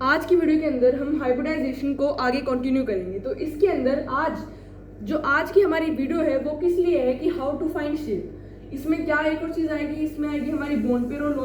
आज की वीडियो के अंदर हम हाइब्रिडाइजेशन को आगे कंटिन्यू करेंगे। तो इसके अंदर आज की हमारी वीडियो है वो किस लिए है कि हाउ टू फाइंड शेप। इसमें क्या एक और चीज़ आएगी, इसमें आएगी हमारी बोन पेयर और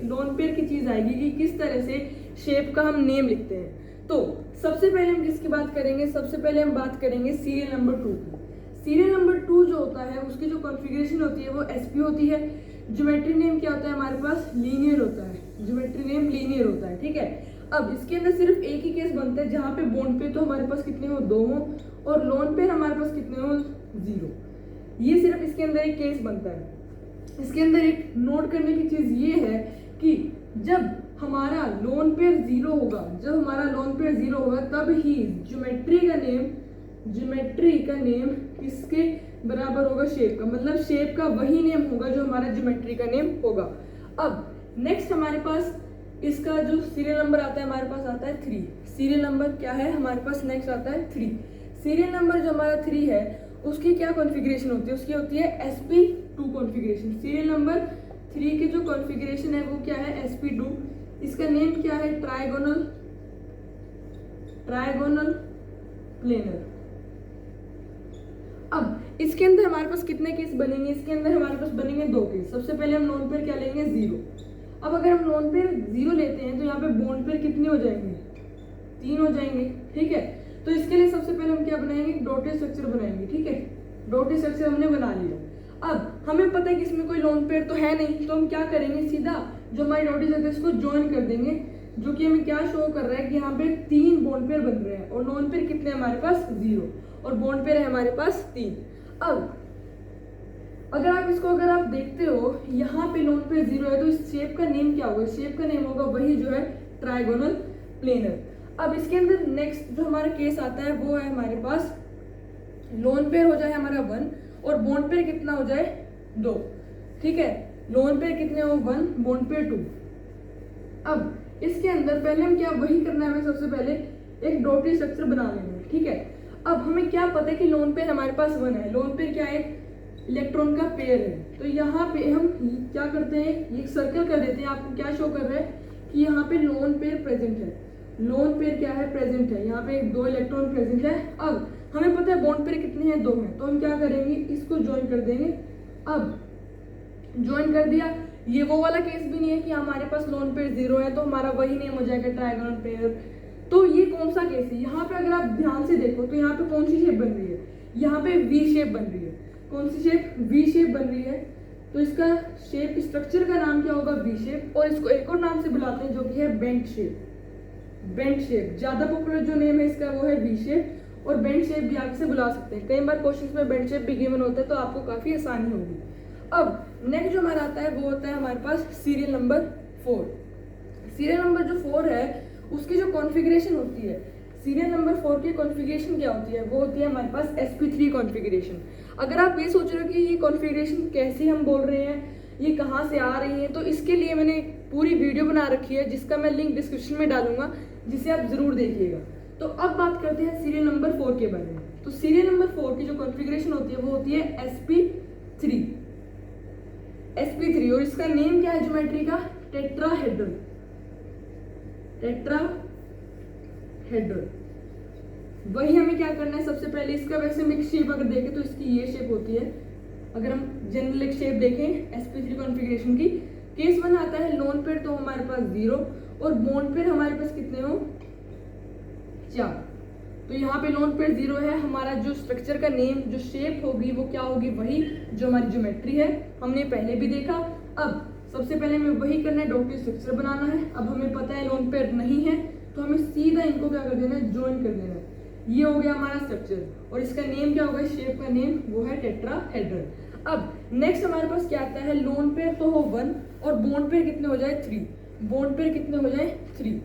लोन पेयर की चीज़ आएगी कि किस तरह से शेप का हम नेम लिखते हैं। तो सबसे पहले हम किसकी बात करेंगे, सबसे पहले हम बात करेंगे सीरियल नंबर 2 की। सीरियल नंबर 2 जो होता है उसकी जो कॉन्फ़िगरेशन होती है वो एसपी होती है। ज्योमेट्री नेम क्या होता है हमारे पास, लीनियर होता है। ज्योमेट्री नेम लीनियर होता है, ठीक है। अब इसके अंदर सिर्फ एक ही केस बनता है जहाँ पे बोन पे तो हमारे पास कितने हो, 2 हो, और लोन पे हमारे पास कितने हो, 0। ये सिर्फ इसके अंदर एक केस बनता है। इसके अंदर एक नोट करने की चीज ये है कि जब हमारा लोन पेयर 0 होगा, तब ही ज्योमेट्री का नेम किसके बराबर होगा, शेप का। मतलब शेप का वही नेम होगा जो हमारा ज्योमेट्री का नेम होगा। अब नेक्स्ट हमारे पास इसका जो सीरियल नंबर आता है हमारे पास आता है 3। सीरियल नंबर क्या है हमारे पास, नेक्स्ट आता है 3। सीरियल नंबर जो हमारा 3 है उसकी क्या कॉन्फ़िगरेशन होती है, उसकी होती है sp2 कॉन्फ़िगरेशन। सीरियल नंबर 3 की जो कॉन्फ़िगरेशन है वो क्या है, sp2। इसका नेम क्या है, ट्राइगोनल प्लेनर। अब इसके अंदर हमारे पास कितने केस बनेंगे, इसके अंदर हमारे पास बनेंगे 2 केस। सबसे पहले हम लोन पेयर क्या लेंगे, 0। अब अगर हम लोन पेयर 0 लेते हैं तो यहाँ पे बोन पेयर कितने हो जाएंगे, 3 हो जाएंगे, ठीक है। तो इसके लिए सबसे पहले हम क्या बनाएंगे, डॉटेड स्ट्रक्चर बनाएंगे, ठीक है। डॉटेड स्ट्रक्चर हमने बना लिया। अब हमें पता है कि इसमें कोई लोन पेयर तो है नहीं, तो हम क्या करेंगे, सीधा जो हमारी डॉटेड स्ट्रक्चर इसको ज्वाइन कर देंगे, जो कि हमें क्या शो कर रहा है कि यहाँ पे 3 बोन पेयर बन रहे हैं और लोन पेयर कितने हमारे पास, 0, और बोन पेयर है हमारे पास 3। अब अगर आप देखते हो यहाँ पे लोन पे 0 है तो इस शेप का नेम क्या होगा, शेप का नेम होगा वही जो है ट्राइगोनल प्लेनर। अब इसके अंदर नेक्स्ट जो हमारा केस आता है वो है हमारे पास लोन पेयर हो जाए हमारा 1 और बोन पेयर कितना हो जाए, 2, ठीक है। लोन पेयर कितने हो, 1, बोन पेयर 2। अब इसके अंदर पहले हम क्या वही करना है, हमें सबसे पहले एक डॉटेड स्ट्रक्चर बना लेना है, ठीक है। अब हमें क्या पता है कि लोन पेयर हमारे पास 1 है, लोन पेयर क्या है, इलेक्ट्रॉन का पेयर है। तो यहाँ पे हम क्या करते हैं, एक सर्कल कर देते हैं। आपको क्या शो कर रहा है कि यहाँ पे लोन पेयर प्रेजेंट है, लोन पेयर क्या है, प्रेजेंट है। यहाँ पे 2 इलेक्ट्रॉन प्रेजेंट है। अब हमें पता है बोन पेयर कितने हैं, 2 हैं, तो हम क्या करेंगे, इसको ज्वाइन कर देंगे। अब ज्वाइन कर दिया, ये वो वाला केस भी नहीं है कि हमारे पास लोन पेयर 0 है तो हमारा वही नेम हो जाएगा ट्राइगोनल पेयर। तो ये कौन सा केस है, यहाँ पे अगर आप ध्यान से देखो तो यहाँ पे कौन सी शेप बन रही है, यहाँ पे वी शेप बन रही है। कौन सी शेप, वी शेप बन रही है। तो इसका शेप, स्ट्रक्चर का नाम क्या होगा, वी शेप। और इसको एक और नाम से बुलाते हैं जो कि है बेंट शेप। बेंट शेप ज्यादा पॉपुलर जो नेम है इसका वो है वी शेप, और बेंट शेप भी आप इसे बुला सकते हैं। कई बार क्वेश्चंस में बेंट शेप भी गिवन होता है तो आपको काफी आसानी होगी। अब नेक्स्ट जो हमारा आता है वो होता है हमारे पास सीरियल नंबर 4। सीरियल नंबर जो 4 है उसकी जो कॉन्फ़िगरेशन होती है, सीरियल नंबर 4 की कॉन्फ़िगरेशन क्या होती है, वो होती है हमारे पास sp3 कॉन्फ़िगरेशन। अगर आप ये सोच रहे हो कि ये कॉन्फ़िगरेशन कैसे हम बोल रहे हैं, ये कहाँ से आ रही है, तो इसके लिए मैंने एक पूरी वीडियो बना रखी है जिसका मैं लिंक डिस्क्रिप्शन में डालूंगा, जिसे आप जरूर देखिएगा। तो अब बात करते हैं सीरियल नंबर 4 के बारे में। तो सीरियल नंबर 4 की जो कॉन्फ़िगरेशन होती है वो होती है sp3। और इसका नेम क्या है ज्योमेट्री का, टेट्राहेड्रल। वही हमें क्या करना है, सबसे पहले इसका वैसे हम एक शेप अगर देखें तो इसकी ये शेप होती है। अगर हम जनरल एक शेप देखें sp3 कॉन्फ़िगरेशन की, केस 1 आता है लोन पेयर तो हमारे पास 0 और बोन पेयर हमारे पास कितने हो, 4। तो यहाँ पे लोन पेयर 0 है, हमारा जो स्ट्रक्चर का नेम, जो शेप होगी वो क्या होगी, वही जो हमारी ज्योमेट्री है, हमने पहले भी देखा। अब सबसे पहले हमें वही करना है, डॉटेड स्ट्रक्चर बनाना है। अब हमें पता है लोन पेयर नहीं है तो हमें सीधा इनको क्या कर देना है, ज्वाइन कर देना है। ये हो गया हमारा स्ट्रक्चर, और इसका नेम क्या होगा, शेप का नेम वो है टेट्राहेड्रल। अब नेक्स्ट हमारे पास क्या आता है, लोन पेयर तो हो 1 और बोन पेयर कितने हो जाए, 3। बोन पेयर कितने हो जाए, 3।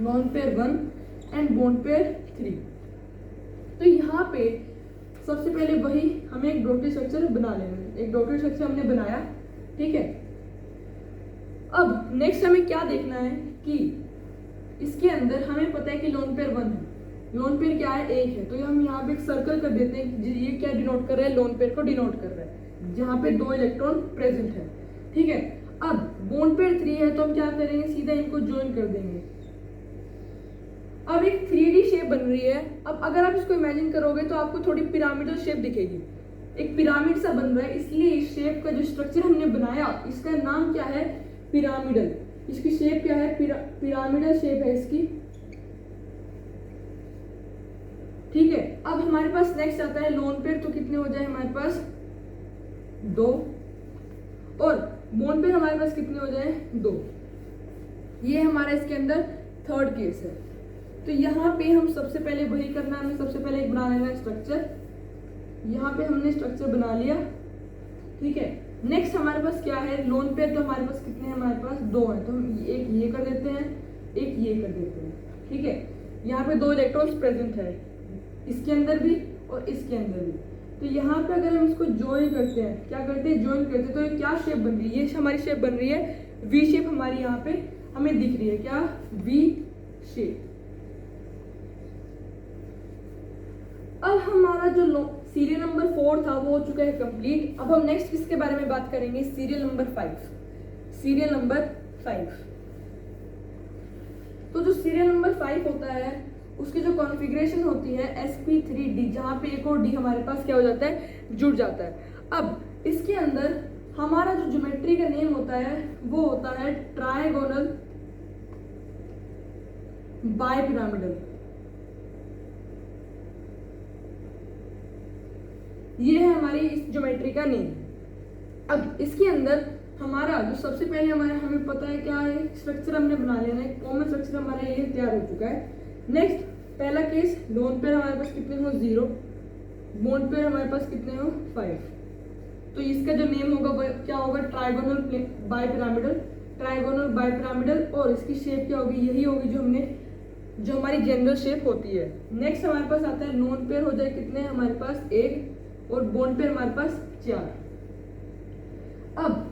Lone pair 1 and bone pair 3। तो यहाँ पे सबसे पहले वही हमें एक डॉटेड स्ट्रक्चर बना लेना है। एक डॉटेड स्ट्रक्चर हमने बनाया, ठीक है। अब नेक्स्ट हमें क्या देखना है कि इसके अंदर हमें पता है कि लोन पेयर 1 है, लोन पेयर क्या है, 1 है। तो हम यहाँ पे एक सर्कल कर देते हैं कि ये क्या डिनोट कर रहा है, लोन पेयर को डिनोट कर रहा है, जहाँ पे 2 इलेक्ट्रॉन प्रेजेंट है, ठीक है। अब बोन पेयर 3 है तो हम क्या करेंगे, सीधा इनको ज्वाइन कर देंगे। अब एक 3D शेप बन रही है। अब अगर आप इसको इमेजिन करोगे तो आपको थोड़ी पिरामिडल शेप दिखेगी, एक पिरामिड सा बन रहा है, इसलिए इस शेप का जो स्ट्रक्चर हमने बनाया इसका नाम क्या है, पिरामिडल। इसकी शेप क्या है, पिरामिडल शेप है इसकी, ठीक है। अब हमारे पास नेक्स्ट आता है लोन पेयर, तो कितने हो जाए हमारे पास 2, और बोन पेयर हमारे पास कितने हो जाए 2। ये हमारा इसके अंदर थर्ड केस है। तो यहाँ पे हम सबसे पहले वही करना है, हमें सबसे पहले एक बना लेना है स्ट्रक्चर। यहाँ पे हमने स्ट्रक्चर बना लिया, ठीक है। नेक्स्ट हमारे पास क्या है, लोन पेयर, तो हमारे पास कितने हैं, हमारे पास 2 हैं, तो हम एक ये कर देते हैं, एक ये कर देते हैं, ठीक है। यहाँ पे 2 इलेक्ट्रॉन्स प्रेजेंट है, इसके अंदर भी और इसके अंदर भी। तो यहाँ पे अगर हम इसको ज्वाइन करते हैं, क्या करते हैं, ज्वाइन करते हैं, तो ये क्या शेप बन रही है, ये हमारी शेप बन रही है वी शेप, हमारी यहाँ पे हमें दिख रही है, क्या, वी शेप। अब हमारा जो सीरियल नंबर 4 था वो हो चुका है कंप्लीट। अब हम नेक्स्ट किसके बारे में बात करेंगे, सीरियल नंबर 5। सीरियल नंबर 5, तो जो सीरियल नंबर 5 होता है उसकी जो कॉन्फ़िगरेशन होती है sp3d, जहाँ पे एक और डी हमारे पास क्या हो जाता है, जुड़ जाता है। अब इसके अंदर हमारा जो ज्योमेट्री का नेम होता है वो होता है ट्रायगोनल बाइपिरामिडल। ये है हमारी इस ज्योमेट्री का नेम। अब इसके अंदर हमारा जो सबसे पहले हमें पता है क्या है, स्ट्रक्चर हमने बना लेना है, कॉमन स्ट्रक्चर हमारा ये तैयार हो चुका है। नेक्स्ट पहला केस, लोन पेयर हमारे पास कितने हो 0, बोन पेयर हमारे पास कितने हो 5। तो इसका जो नेम होगा वो क्या होगा, ट्राइगोनल बाइपिरामिडल, ट्राइगोनल बाइपिरामिडल, और इसकी शेप क्या होगी, यही होगी जो हमारी जनरल शेप होती है। नेक्स्ट हमारे पास आता है लोन पेयर, हो जाए कितने हमारे पास 1, और बोन पेयर हमारे पास 4। अब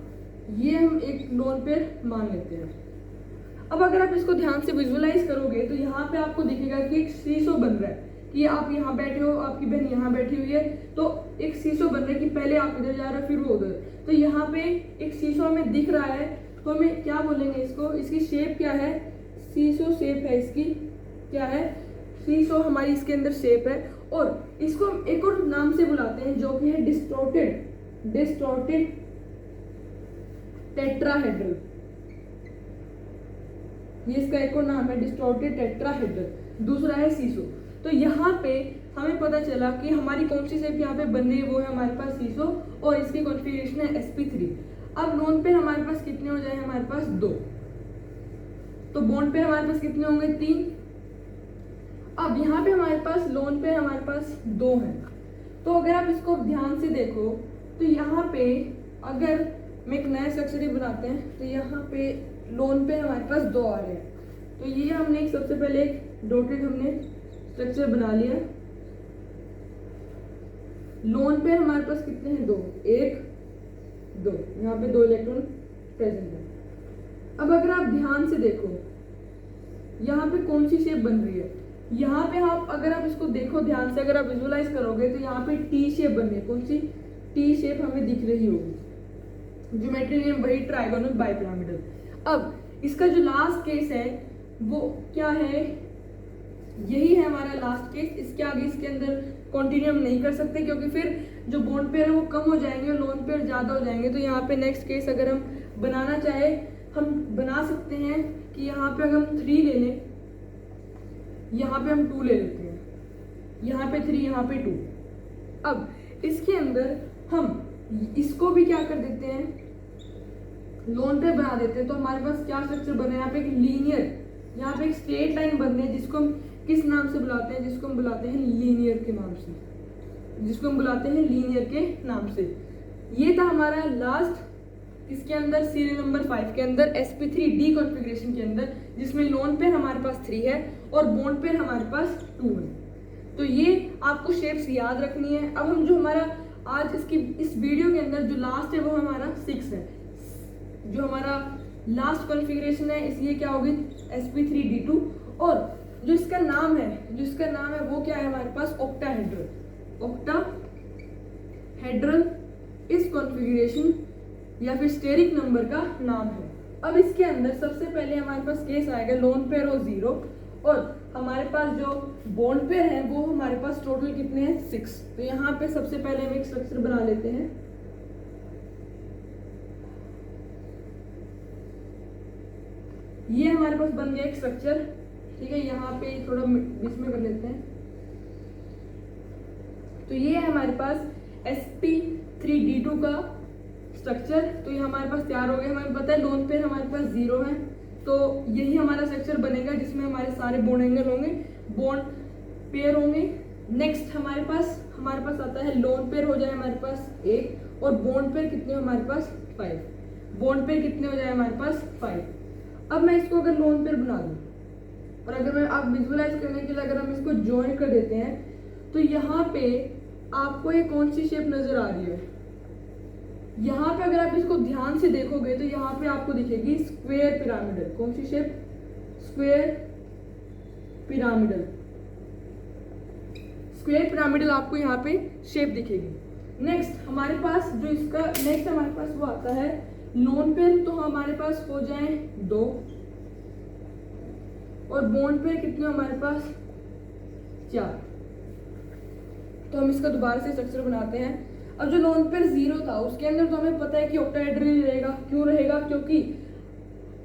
ये हम एक लोन पेयर मान लेते हैं। अब अगर आप इसको ध्यान से विजुअलाइज करोगे तो यहाँ पे आपको दिखेगा कि एक सीसो बन रहा है, कि आप यहाँ बैठे हो, आपकी बहन यहाँ बैठी हुई है, तो एक सीसो बन रहा है कि पहले आप इधर जा रहे हो फिर वो उधर। तो यहाँ पे एक सीसो हमें दिख रहा है, तो हमें क्या बोलेंगे इसको, इसकी शेप क्या है, सीसो शेप है इसकी, क्या है, सीसो हमारी इसके अंदर शेप है। और इसको हम एक और नाम से बुलाते हैं जो कि है डिस्टॉर्टेड टेट्राहेड्रल। ये इसका एक और नाम है डिस्टॉर्टेड टेट्राहेड्रल, दूसरा है सीसो। तो यहाँ पे हमें पता चला कि हमारी कौन सी शेप यहाँ पे बन रही है, वो है हमारे पास सीसो, और इसकी कॉन्फ़िगरेशन है sp3। अब लोन पेयर हमारे पास कितने हो जाए, हमारे पास 2, तो बोन पेयर हमारे पास कितने होंगे 3। अब यहाँ पे हमारे पास लोन पेयर हमारे पास 2 हैं। तो अगर आप इसको ध्यान से देखो तो यहाँ पे अगर मैं एक नया स्ट्रक्चर बनाते हैं, तो यहाँ पे लोन पेयर हमारे पास 2 आ रहे हैं। तो ये हमने एक सबसे पहले एक डॉटेड हमने स्ट्रक्चर बना लिया। लोन पेयर हमारे पास कितने हैं 2, 1 2, यहाँ पे 2 इलेक्ट्रॉन प्रेजेंट है। अब अगर आप ध्यान से देखो यहाँ पे कौन सी शेप बन रही है, यहाँ पे आप अगर आप इसको देखो ध्यान से, अगर आप विजुअलाइज करोगे तो यहाँ पे टी शेप बन रही है, कौन सी, टी शेप हमें दिख रही होगी, ज्योमेट्री नेम वही ट्राइगोनल बाइपिरामिडल। अब इसका जो लास्ट केस है वो क्या है, यही है हमारा लास्ट केस। इसके आगे इसके अंदर कॉन्टिन्यू हम नहीं कर सकते क्योंकि फिर जो बॉन्ड पेयर है वो कम हो जाएंगे और लोन पेयर ज़्यादा हो जाएंगे। तो यहाँ पे नेक्स्ट केस अगर हम बनाना चाहे हम बना सकते हैं कि यहाँ पे अगर हम 3 ले लें, यहाँ पे हम 2 ले लेते हैं, यहाँ पे 3, यहाँ पे 2। अब इसके अंदर हम इसको भी क्या कर देते हैं, लोन पेयर बना देते हैं। तो हमारे पास क्या स्ट्रक्चर बना है, यहाँ पे एक लीनियर, यहाँ पे एक स्ट्रेट लाइन बन रही है जिसको हम किस नाम से बुलाते हैं, जिसको हम बुलाते हैं लीनियर के नाम से, जिसको हम बुलाते हैं लीनियर के नाम से। ये था हमारा लास्ट इसके अंदर सीरियल नंबर 5 के अंदर sp3d कॉन्फ़िगरेशन के अंदर, जिसमें लोन पेयर हमारे पास 3 है और बॉन्ड पेयर हमारे पास 2 है। तो ये आपको शेप्स याद रखनी है। अब हम जो हमारा आज इस वीडियो के अंदर जो लास्ट है वो हमारा 6 है, जो हमारा लास्ट कॉन्फ़िगरेशन है, इसलिए क्या होगी sp3d2। और जो इसका नाम है वो क्या है हमारे पास, ऑक्टाहेड्रल इस कॉन्फ़िगरेशन या फिर स्टेरिक नंबर का नाम है। अब इसके अंदर सबसे पहले हमारे पास केस आएगा लोन पेयर हो 0 और हमारे पास जो बॉन्ड पेयर है वो हमारे पास टोटल कितने हैं 6। तो यहाँ पे सबसे पहले हम एक स्ट्रक्चर बना लेते हैं। ये हमारे पास बन गया एक स्ट्रक्चर, ठीक है। यहाँ पे थोड़ा बीच में कर लेते हैं। तो ये है हमारे पास sp3d2 का स्ट्रक्चर। तो ये हमारे पास तैयार हो गया। हमें पता है लोन पेयर हमारे पास 0 है, तो यही हमारा स्ट्रक्चर बनेगा जिसमें हमारे सारे बॉन्ड एंगल होंगे, बॉन्ड पेयर होंगे। नेक्स्ट हमारे पास आता है लोन पेयर हो जाए हमारे पास 1 और बॉन्ड पेयर कितने हमारे पास 5। बॉन्ड पेयर कितने हो जाए हमारे पास 5। अब मैं इसको अगर लोन पेयर बना दूं और अगर मैं आप विजुअलाइज करने के लिए अगर हम इसको ज्वाइन कर देते हैं तो यहाँ पे आपको ये कौन सी शेप नजर आ रही है? यहाँ पे अगर आप इसको ध्यान से देखोगे तो यहाँ पे आपको दिखेगी स्क्वायर पिरामिडल। कौन सी shape? Square pyramidal. Square pyramidal आपको यहाँ पे शेप दिखेगी। नेक्स्ट हमारे पास वो आता है लोन पेयर। तो हमारे पास हो जाए 2 और बॉन्ड पेयर कितने हमारे पास 4। तो हम इसका दोबारा से स्ट्रक्चर बनाते हैं। अब जो लोन पेयर 0 था उसके अंदर तो हमें पता है कि ऑक्टाहेड्रल रहेगा। क्यों रहेगा? क्योंकि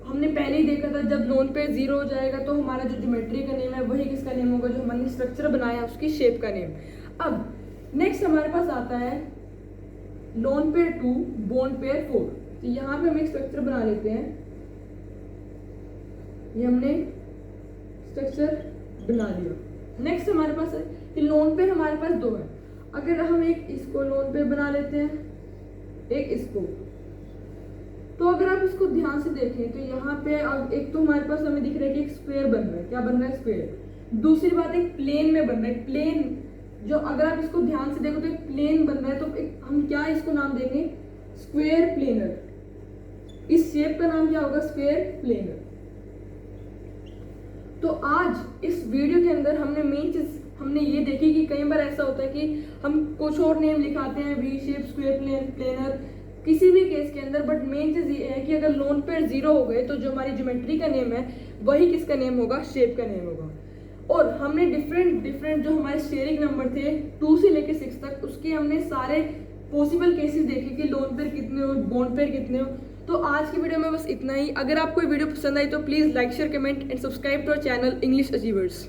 हमने पहले ही देखा था जब लोन पेयर 0 हो जाएगा तो हमारा जो ज्योमेट्री का नेम है वही किसका नेम होगा? जो हमने स्ट्रक्चर बनाया उसकी शेप का नेम। अब नेक्स्ट हमारे पास आता है लोन पेयर 2 बॉन्ड पेयर 4। तो यहाँ पे हम एक स्ट्रक्चर बना लेते हैं। ये हमने स्ट्रक्चर बना लिया। नेक्स्ट हमारे पास है कि लोन पेयर हमारे पास 2 है। अगर हम एक इसको लोन पेयर बना लेते हैं, एक इसको, तो अगर आप इसको ध्यान से देखें तो यहाँ पे एक तो हमारे पास हमें दिख रहा है कि एक स्क्वायर बन रहा है। क्या बन रहा है? स्क्वायर। दूसरी बात एक प्लेन में बन रहा है। प्लेन जो अगर आप इसको ध्यान से देखो तो एक प्लेन बन रहा है। तो हम क्या इसको नाम देंगे? Square planar. इस शेप का नाम क्या होगा? Square planar. तो आज इस वीडियो के अंदर हमने मेन चीज हमने ये देखी कि कई बार ऐसा होता है कि हम कुछ और नेम लिखाते हैं, वी शेप, स्क्वायर प्लेनर, किसी भी केस के अंदर। बट मेन चीज ये है कि अगर लोन पेयर 0 हो गए तो जो हमारी ज्योमेट्री का नेम है वही किसका नेम होगा? शेप का नेम होगा। और हमने डिफरेंट जो हमारे शेयरिंग नंबर थे 2 से लेके 6 तक, उसके हमने सारे पॉसिबल केसेस देखे कि लोन पेयर कितने हो, बॉन्ड पेयर कितने हो। तो आज की वीडियो में बस इतना ही। अगर आपको वीडियो पसंद आई तो please like, share, comment and subscribe to our channel English achievers.